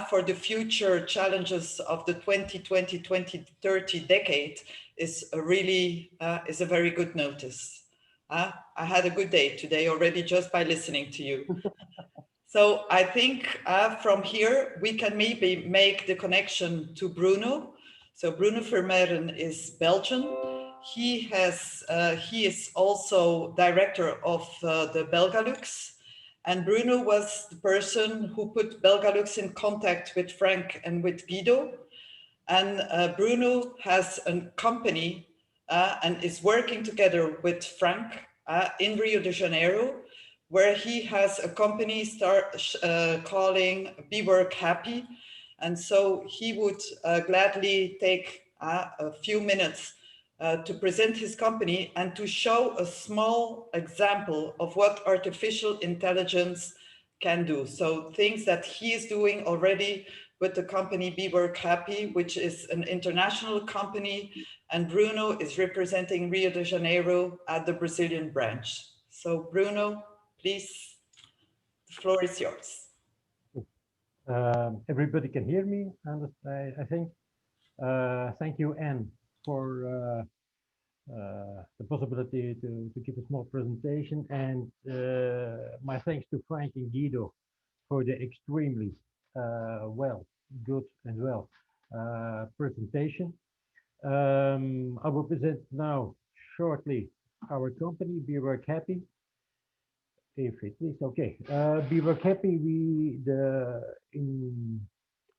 for the future challenges of the 2020-2030 decade is a very good notice. I had a good day today already just by listening to you. So I think from here, we can maybe make the connection to Bruno. So Bruno Fermaran is Belgian. He is also director of the Belgalux. And Bruno was the person who put Belgalux in contact with Frank and with Guido. And Bruno has a company and is working together with Frank in Rio de Janeiro, where he has a company calling Be Work Happy. And so he would gladly take a few minutes to present his company and to show a small example of what artificial intelligence can do. So things that he is doing already with the company Be Work Happy, which is an international company, and Bruno is representing Rio de Janeiro at the Brazilian branch. So Bruno, please, the floor is yours. Everybody can hear me, I think. Thank you, Anne, for the possibility to give a small presentation, and my thanks to Frank and Guido for the extremely good presentation. I will present now shortly our company, Be Work Happy. If it is okay. Be Work Happy, in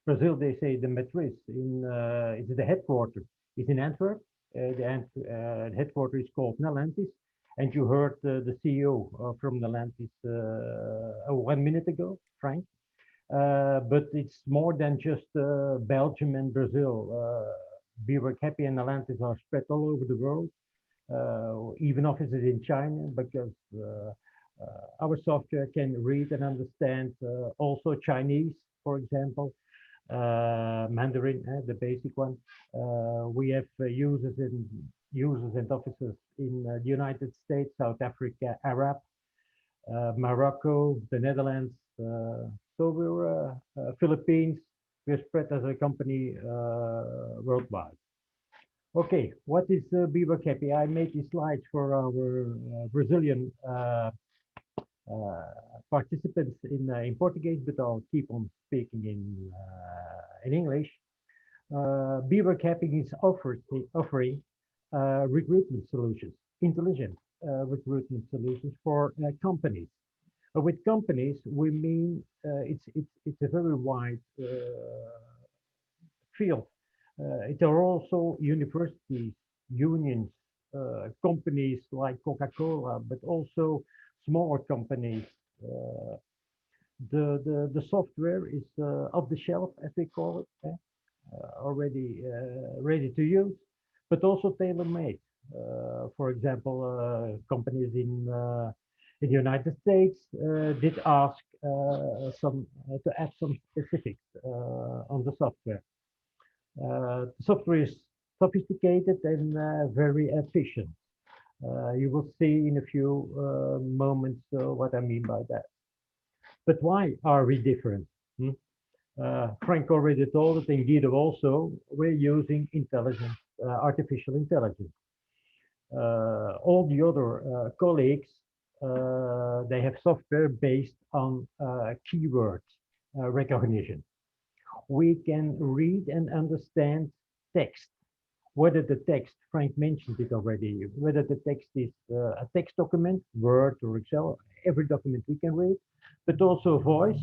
Brazil they say the matriz, it's the headquarters. It's in Antwerp. The headquarters is called Nalantis, and you heard the CEO from Nalantis 1 minute ago, Frank. But it's more than just Belgium and Brazil. Be Work Happy and Nalantis are spread all over the world, even offices in China, because our software can read and understand also Chinese, for example, Mandarin, the basic one. We have users and officers in the United States, South Africa, Arab, Morocco, the Netherlands. So we're Philippines. We're spread as a company worldwide. Okay, what is Be Work Happy? I made these slides for our Brazilian participants in Portuguese, but I'll keep on speaking in English. Be Work Happy is offering recruitment solutions, intelligent recruitment solutions for companies. With companies, we mean it's a very wide field. It are also universities, unions, companies like Coca-Cola, but also smaller companies. The software is off the shelf, as we call it, already ready to use, but also tailor-made. For example, companies in the United States did ask to add some specifics on the software. The software is sophisticated and very efficient. You will see in a few moments what I mean by that. But why are we different? Frank already told it, and Guido also. We're using intelligence, artificial intelligence. All the other colleagues, they have software based on keyword recognition. We can read and understand text. Whether the text, Frank mentioned it already, whether the text is a text document, Word or Excel, every document we can read, but also voice.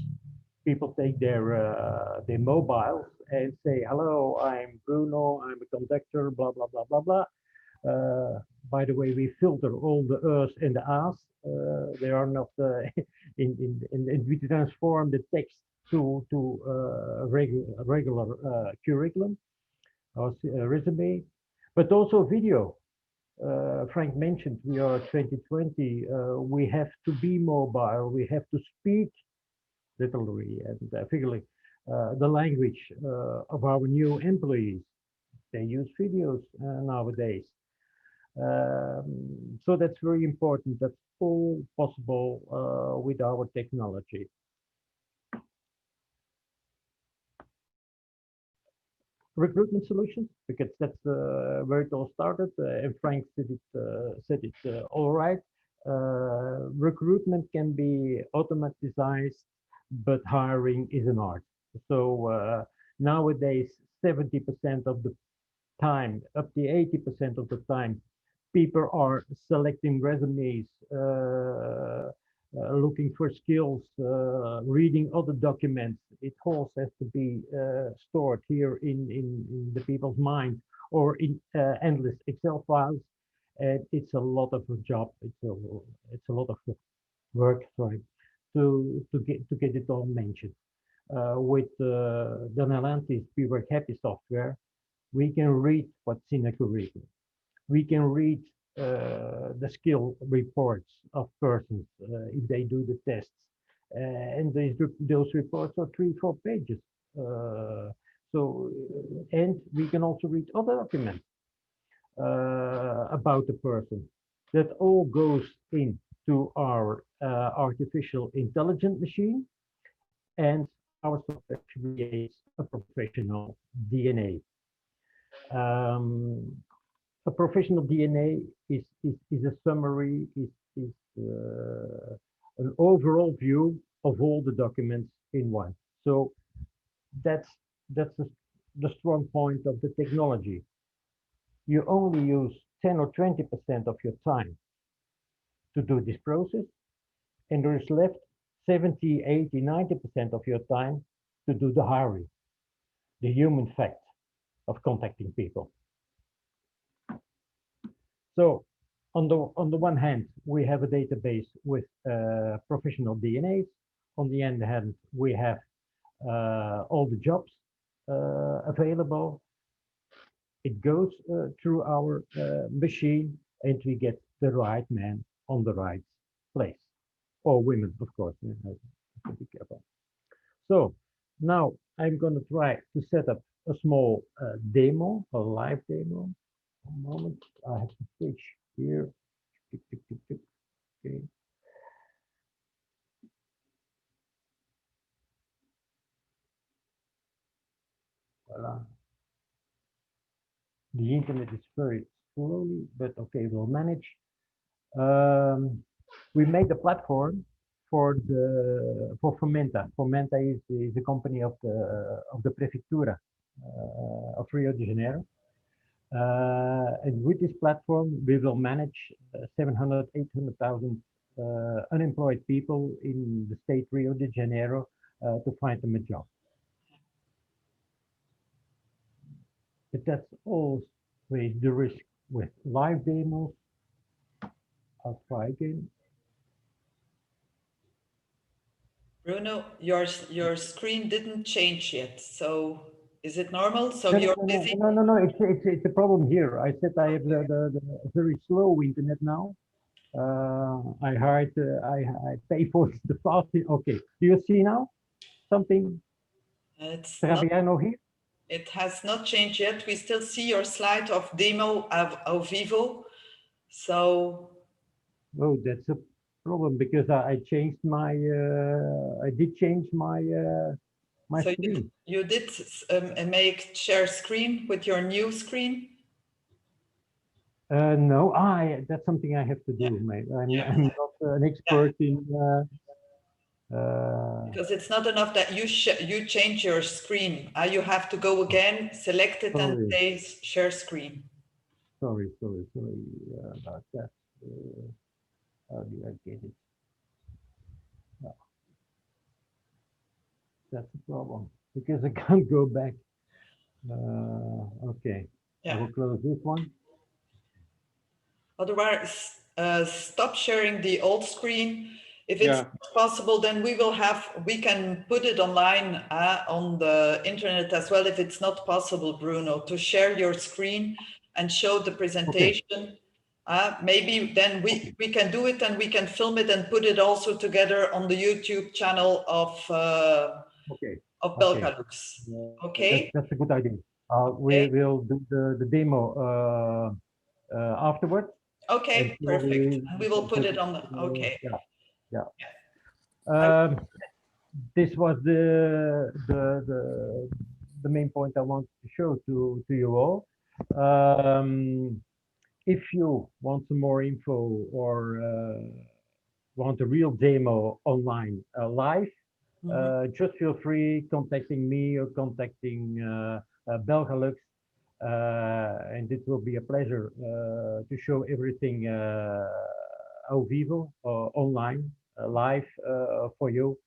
People take their mobiles and say, hello, I'm Bruno, I'm a conductor, blah, blah, blah, blah, blah. By the way, we filter all the E's and the A's. They are not, and we transform the text to regular curriculum or resume, but also video. Frank mentioned we are 2020. We have to be mobile. We have to speak literally and figuratively the language of our new employees. They use videos nowadays. So that's very important. That's all possible with our technology. Recruitment solutions, because that's where it all started, and Frank said it all right. Recruitment can be automatized, but hiring is an art. So nowadays, 70% of the time, up to 80% of the time, people are selecting resumes, looking for skills, reading other documents. It all has to be stored here in the people's mind or in endless Excel files. and it's a lot of a job. It's a lot of work, sorry, to get it all mentioned. With the Nalantis Be Happy software, we can read what's in a curriculum. We can read the skill reports of persons if they do the tests. And those reports are 3-4 pages. And we can also read other documents about the person. That all goes into our artificial intelligence machine, and our software creates a professional DNA. Um, a professional DNA is a summary, is an overall view of all the documents in one. So that's the strong point of the technology. You only use 10 or 20% of your time to do this process, and there is left 70, 80, 90% of your time to do the hiring, the human fact of contacting people. So on the one hand, we have a database with professional DNAs. On the other hand, we have all the jobs available. It goes through our machine, and we get the right man on the right place, or women, of course. I have to be careful. So now I'm going to try to set up a small demo, a live demo. One moment, I have to switch here. Okay. Voila. The internet is very slowly, but okay, we'll manage. We made the platform for Fomenta. Fomenta is a company of the Prefeitura of Rio de Janeiro. And with this platform, we will manage 700, 800,000 unemployed people in the state Rio de Janeiro to find them a job. But that's always the risk with live demos. I'll try again. Bruno, your screen didn't change yet, so is it normal? So No, you're no, busy? no. It's a problem here. I said I have the very slow internet now. I pay for the fast. Okay, do you see now something? It's Fabiano here. It has not changed yet. We still see your slide of demo of vivo. So. Oh, that's a problem because I changed my. I did change my my so screen. You did make share screen with your new screen. No, that's something I have to do, yeah. Mate. I'm not an expert in. Because it's not enough that you change your screen. You have to go again, select it, and say share screen. Sorry about that. How do I get it? No. That's the problem because I can't go back. Okay, yeah. I will close this one. Otherwise, stop sharing the old screen. If it's possible, then we can put it online on the internet as well. If it's not possible, Bruno, to share your screen and show the presentation, maybe then we can do it and we can film it and put it also together on the YouTube channel of Belgalux. Okay. That's a good idea. We will do the demo afterwards. Okay, perfect. And we will put it on the, okay. Yeah. This was the main point I wanted to show to you all. If you want some more info or want a real demo online live, just feel free contacting me or contacting Belgalux. And it will be a pleasure to show everything au vivo online live for you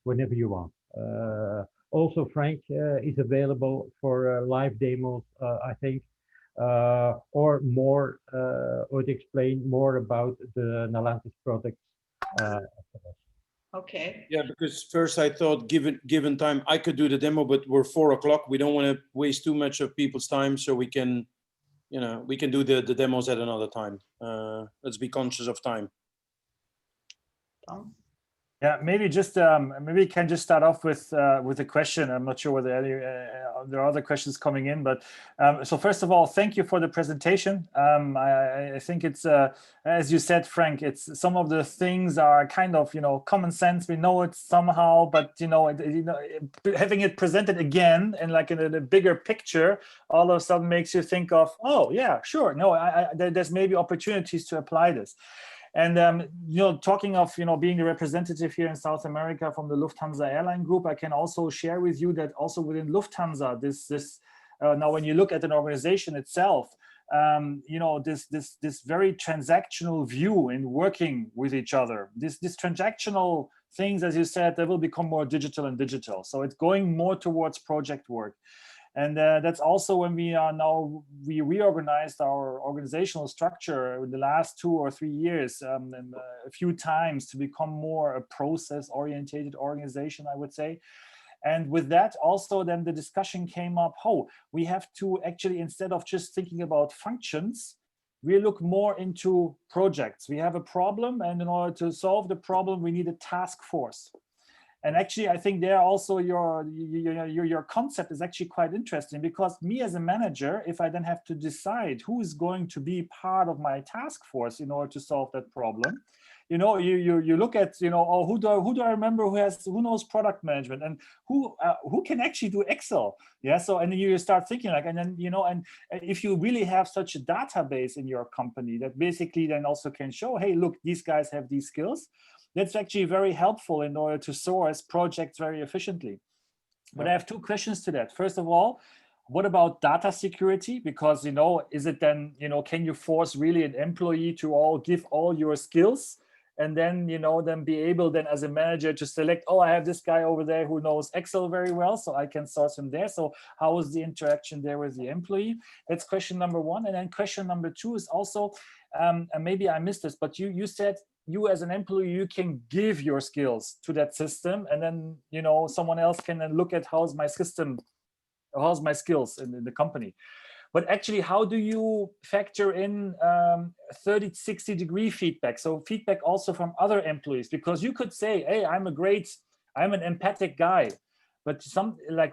whenever you want. Also, Frank is available for live demos, I think, or more, or to explain more about the Nalantis products. Okay. Yeah, because first I thought, given time, I could do the demo, but we're 4 o'clock. We don't want to waste too much of people's time, so we can, we can do the demos at another time. Let's be conscious of time. Tom? Yeah, maybe just maybe we can just start off with a question. I'm not sure whether there are other questions coming in, but so first of all, thank you for the presentation. I think it's as you said, Frank, it's some of the things are kind of common sense. We know it somehow, but having it presented again and like in a bigger picture, all of a sudden makes you think of, oh yeah, sure, no, there's maybe opportunities to apply this. And talking of being the representative here in South America from the Lufthansa airline group, I can also share with you that also within Lufthansa, this now when you look at an organization itself, this very transactional view in working with each other, this transactional things, as you said, they will become more digital and digital. So it's going more towards project work. And that's also when we reorganized our organizational structure in the last 2 or 3 years a few times to become more a process-oriented organization, I would say. And with that also then the discussion came up, we have to actually, instead of just thinking about functions, we look more into projects. We have a problem, and in order to solve the problem, we need a task force. And actually, I think there also your concept is actually quite interesting, because me as a manager, if I then have to decide who is going to be part of my task force in order to solve that problem, you look at who do I remember who knows product management, and who can actually do Excel. Yeah. So and then you start thinking like, and then and if you really have such a database in your company that basically then also can show, hey, look, these guys have these skills. That's actually very helpful in order to source projects very efficiently. But I have 2 questions to that. First of all, what about data security? Because, is it then, can you force really an employee to give all your skills and then, then be able then as a manager to select, I have this guy over there who knows Excel very well, so I can source him there. So how is the interaction there with the employee? That's question number 1. And then question number 2 is also, and maybe I missed this, but you said, you as an employee, you can give your skills to that system, and then someone else can then look at how's my skills in the company. But actually, how do you factor in 30-60-degree feedback? So feedback also from other employees, because you could say, hey, I'm an empathic guy. But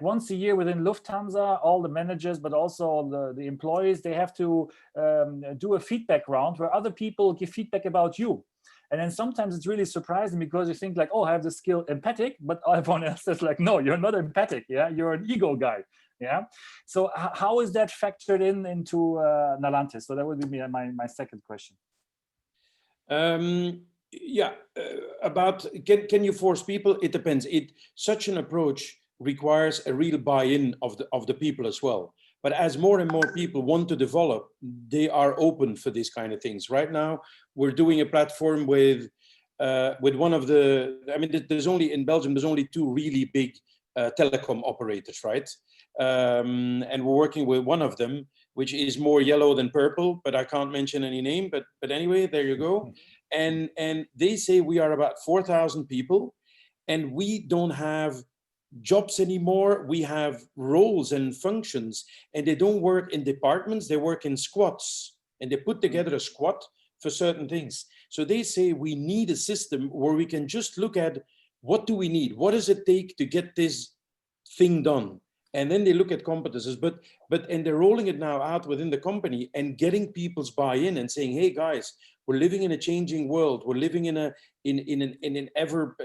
once a year within Lufthansa, all the managers, but also the employees, they have to do a feedback round where other people give feedback about you. And then sometimes it's really surprising, because you think like, I have the skill empathic, but everyone else is like, no, you're not empathic. Yeah, you're an ego guy. Yeah. So how is that factored into Nalantis? So that would be my second question. About can you force people? It depends. Such an approach requires a real buy-in of the people as well. But as more and more people want to develop, they are open for these kind of things. Right now, we're doing a platform with one of the, there's only in Belgium, there's only 2 really big telecom operators, right? And we're working with one of them, which is more yellow than purple, but I can't mention any name, but anyway, there you go. And they say we are about 4,000 people, and we don't have jobs anymore. We have roles and functions, and they don't work in departments, they work in squads, and they put together a squad for certain things. So they say we need a system where we can just look at what do we need, what does it take to get this thing done, and then they look at competences. And they're rolling it now out within the company and getting people's buy-in and saying, hey guys, we're living in a changing world. We're living in an ever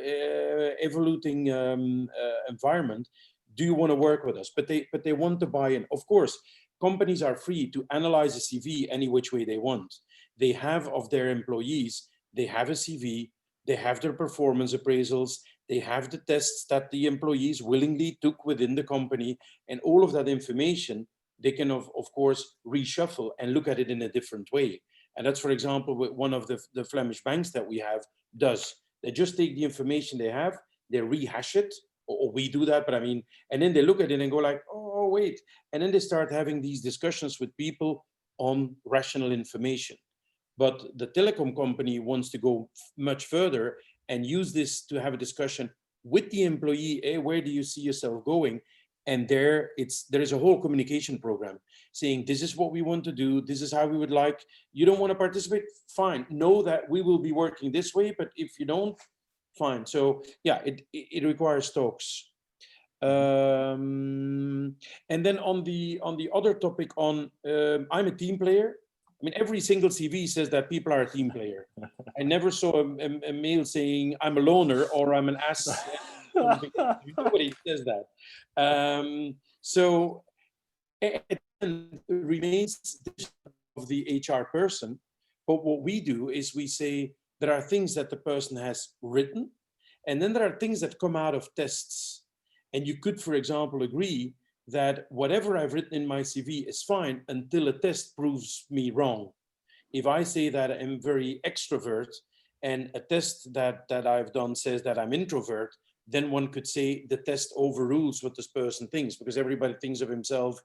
evoluting environment. Do you want to work with us? But they want to buy in. Of course, companies are free to analyze a CV any which way they want. They have of their employees, they have a CV, they have their performance appraisals, they have the tests that the employees willingly took within the company, and all of that information they can of course reshuffle and look at it in a different way. And that's, for example, what one of the Flemish banks that we have does. They just take the information they have, they rehash it, or we do that, but I mean, and then they look at it and go like, oh, wait. And then they start having these discussions with people on rational information. But the telecom company wants to go much further and use this to have a discussion with the employee. Hey, where do you see yourself going? And there is a whole communication program saying, this is what we want to do. This is how we would like. You don't want to participate? Fine. Know that we will be working this way, but if you don't, fine. So yeah, it requires talks. And then on the other topic on, I'm a team player. I mean, every single CV says that people are a team player. I never saw a mail saying I'm a loner or I'm an ass. Nobody says that. So it remains of the HR person. But what we do is we say there are things that the person has written, and then there are things that come out of tests. And you could, for example, agree that whatever I've written in my CV is fine until a test proves me wrong. If I say that I'm very extrovert and a test that I've done says that I'm introvert, then one could say the test overrules what this person thinks, because everybody thinks of himself,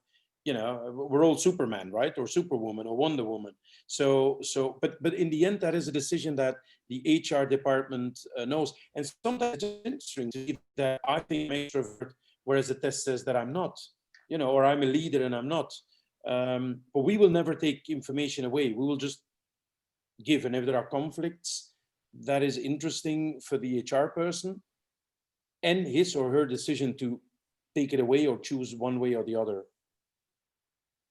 you know, we're all Superman, right? Or Superwoman or Wonder Woman. But in the end, that is a decision that the HR department knows. And sometimes it's interesting to see that I think I'm extrovert, whereas the test says that I'm not, you know, or I'm a leader and I'm not. But we will never take information away. We will just give. And if there are conflicts, that is interesting for the HR person and his or her decision to take it away or choose one way or the other.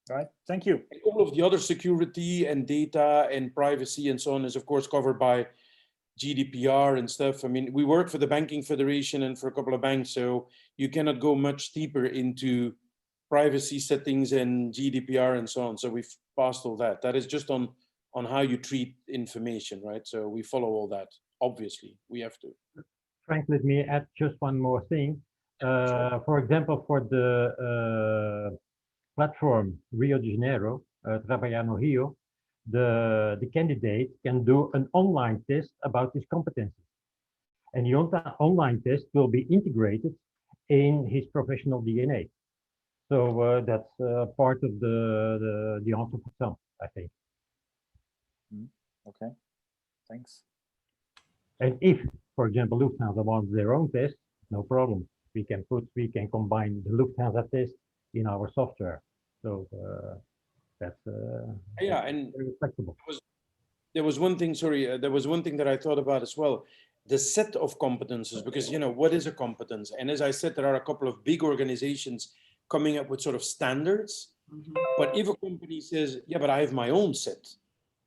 All right, thank you. All of the other security and data and privacy and so on is, of course, covered by GDPR and stuff. I mean, we work for the Banking Federation and for a couple of banks, so you cannot go much deeper into privacy settings and GDPR and so on. So we've passed all that. That is just on how you treat information, right? So we follow all that. Obviously, we have to. Frank, let me add just one more thing. For example, for the platform Rio de Janeiro, Trabalhar no Rio, the candidate can do an online test about his competencies. And the online test will be integrated in his professional DNA. So that's part of the answer for some, I think. Okay, thanks. And if, for example, Lufthansa wants their own test, no problem. We can combine the Lufthansa test in our software. So that's yeah, and very flexible. There was one thing, sorry, there was one thing that I thought about as well. The set of competences, because, you know, what is a competence? And as I said, there are a couple of big organizations coming up with sort of standards. But if a company says, yeah, but I have my own set,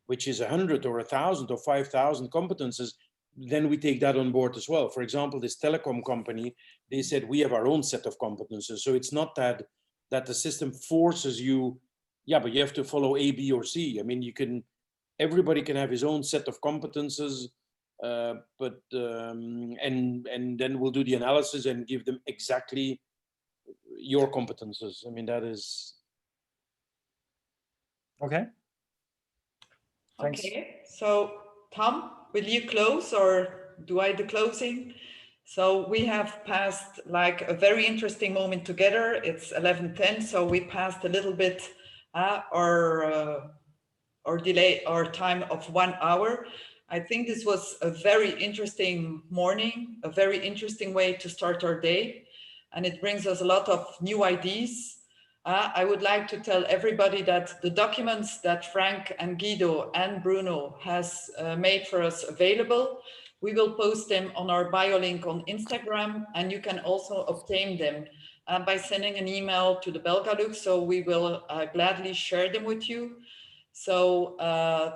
which is 100 or 1,000 or 5,000 competences, then we take that on board as well. For example, this telecom company, they said, we have our own set of competences. So it's not that the system forces you, yeah, but you have to follow A, B, or C. I mean, everybody can have his own set of competences, and then we'll do the analysis and give them exactly your competences. I mean, that is. Okay. Thanks. Okay, so Tom, will you close or do I the closing? So we have passed like a very interesting moment together. It's 11:10, so we passed a little bit our delay, our time of 1 hour. I think this was a very interesting morning, a very interesting way to start our day, and it brings us a lot of new ideas. I would like to tell everybody that the documents that Frank and Guido and Bruno has made for us available, we will post them on our bio link on Instagram, and you can also obtain them by sending an email to the Belgalux. So we will gladly share them with you. So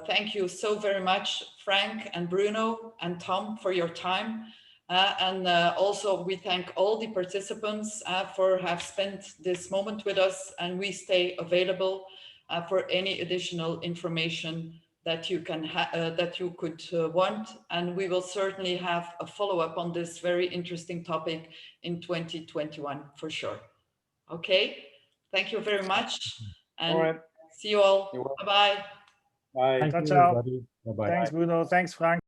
thank you so very much, Frank and Bruno and Tom, for your time. And also we thank all the participants for have spent this moment with us, and we stay available for any additional information that you can that you could want. And we will certainly have a follow-up on this very interesting topic in 2021 for sure. Okay, thank you very much. And all right. see you all. Bye-bye. Bye. Thank Ciao, you, ciao. everybody. Bye-bye. Thanks, Bruno. Thanks, Frank.